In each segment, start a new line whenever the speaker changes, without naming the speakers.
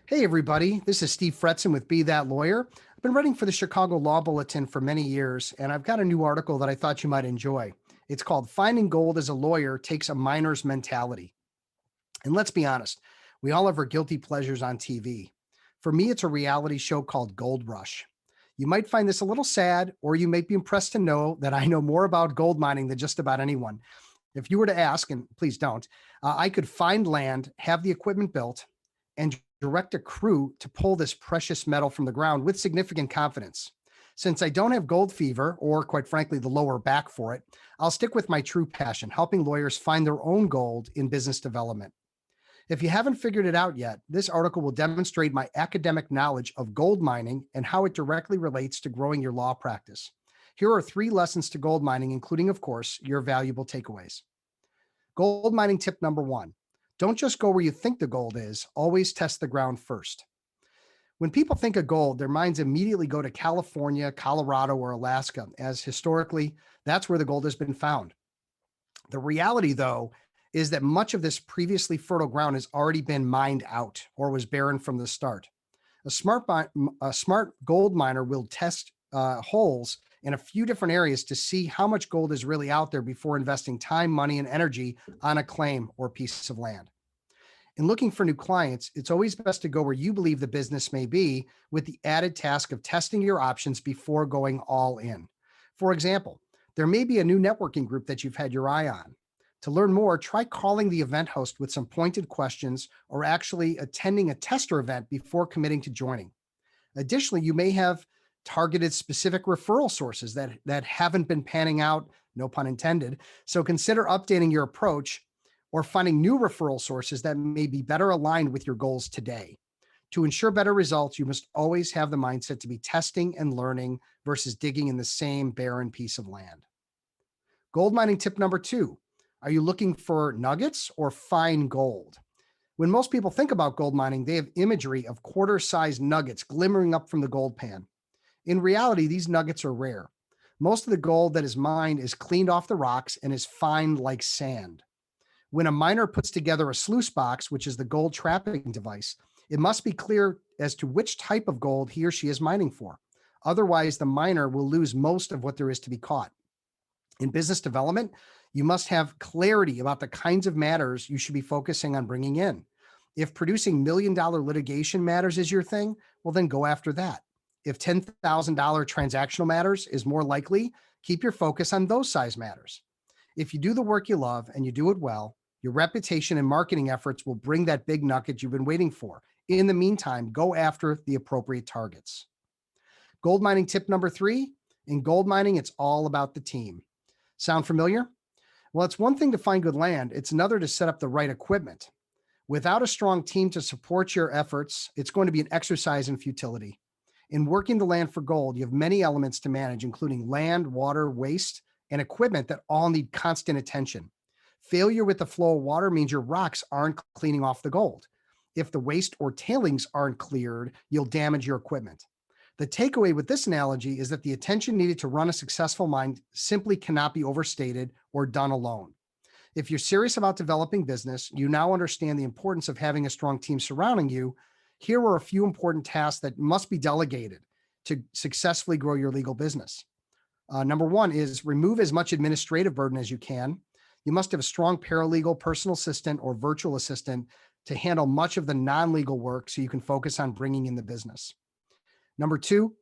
Hey, everybody. This is Steve Fretzin with Be That Lawyer. I've been writing for the Chicago Law Bulletin for many years, and I've got a new article that I thought you might enjoy. It's called Finding Gold as a Lawyer Takes a Miner's Mentality. And let's be honest, we all have our guilty pleasures on TV. For me, it's a reality show called Gold Rush. You might find this a little sad, or you might be impressed to know that I know more about gold mining than just about anyone. If you were to ask, and please don't, I could find land, have the equipment built, and direct a crew to pull this precious metal from the ground with significant confidence. Since I don't have gold fever, or quite frankly, the lower back for it, I'll stick with my true passion, helping lawyers find their own gold in business development. If you haven't figured it out yet, this article will demonstrate my academic knowledge of gold mining and how it directly relates to growing your law practice. Here are 3 lessons to gold mining, including, of course, your valuable takeaways. Gold mining tip number 1. Don't just go where you think the gold is, always test the ground first. When people think of gold, their minds immediately go to California, Colorado, or Alaska, as historically, that's where the gold has been found. The reality, though, is that much of this previously fertile ground has already been mined out or was barren from the start. A smart gold miner will test holes in a few different areas to see how much gold is really out there before investing time, money, and energy on a claim or piece of land. In looking for new clients, it's always best to go where you believe the business may be, with the added task of testing your options before going all in. For example, there may be a new networking group that you've had your eye on. To learn more, try calling the event host with some pointed questions or actually attending a tester event before committing to joining. Additionally, you may have targeted specific referral sources that haven't been panning out, no pun intended. So consider updating your approach or finding new referral sources that may be better aligned with your goals today. To ensure better results, you must always have the mindset to be testing and learning versus digging in the same barren piece of land. Gold mining tip number 2. Are you looking for nuggets or fine gold? When most people think about gold mining, they have imagery of quarter-sized nuggets glimmering up from the gold pan. In reality, these nuggets are rare. Most of the gold that is mined is cleaned off the rocks and is fine like sand. When a miner puts together a sluice box, which is the gold trapping device, it must be clear as to which type of gold he or she is mining for. Otherwise, the miner will lose most of what there is to be caught. In business development, you must have clarity about the kinds of matters you should be focusing on bringing in. If producing $1 million litigation matters is your thing, well, then go after that. If $10,000 transactional matters is more likely, keep your focus on those size matters. If you do the work you love and you do it well, your reputation and marketing efforts will bring that big nugget you've been waiting for. In the meantime, go after the appropriate targets. Gold mining tip number 3. In gold mining, it's all about the team. Sound familiar? Well, it's one thing to find good land. It's another to set up the right equipment. Without a strong team to support your efforts, it's going to be an exercise in futility. In working the land for gold, you have many elements to manage, including land, water, waste, and equipment that all need constant attention. Failure with the flow of water means your rocks aren't cleaning off the gold. If the waste or tailings aren't cleared, you'll damage your equipment. The takeaway with this analogy is that the attention needed to run a successful mine simply cannot be overstated or done alone. If you're serious about developing business, you now understand the importance of having a strong team surrounding you. Here are a few important tasks that must be delegated to successfully grow your legal business. Number 1 is remove as much administrative burden as you can. You must have a strong paralegal, personal assistant, or virtual assistant to handle much of the non-legal work so you can focus on bringing in the business. Number 2,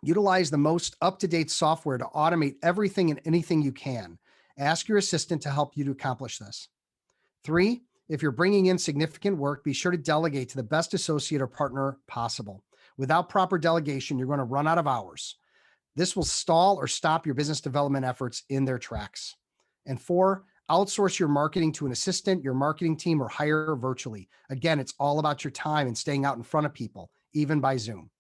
utilize the most up-to-date software to automate everything and anything you can. Ask your assistant to help you to accomplish this. 3, if you're bringing in significant work, be sure to delegate to the best associate or partner possible. Without proper delegation, you're going to run out of hours. This will stall or stop your business development efforts in their tracks. And 4, outsource your marketing to an assistant, your marketing team, or hire virtually. Again, it's all about your time and staying out in front of people, even by Zoom.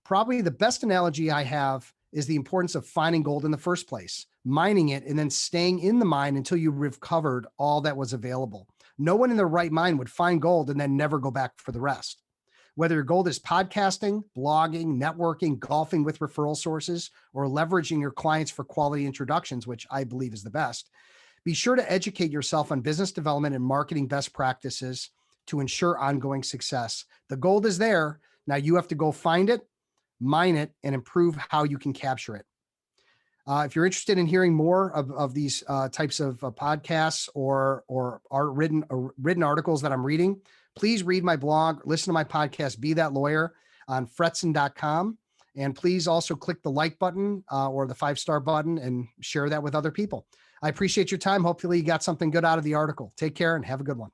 Probably the best analogy I have is the importance of finding gold in the first place, mining it, and then staying in the mine until you recovered all that was available. No one in their right mind would find gold and then never go back for the rest. Whether your goal is podcasting, blogging, networking, golfing with referral sources, or leveraging your clients for quality introductions, which I believe is the best, be sure to educate yourself on business development and marketing best practices to ensure ongoing success. The gold is there. Now you have to go find it, mine it, and improve how you can capture it. If you're interested in hearing more of these types of podcasts or are written articles that I'm reading, please read my blog, listen to my podcast, Be That Lawyer, on fretzin.com. And please also click the like button or the 5-star button and share that with other people. I appreciate your time. Hopefully you got something good out of the article. Take care and have a good one.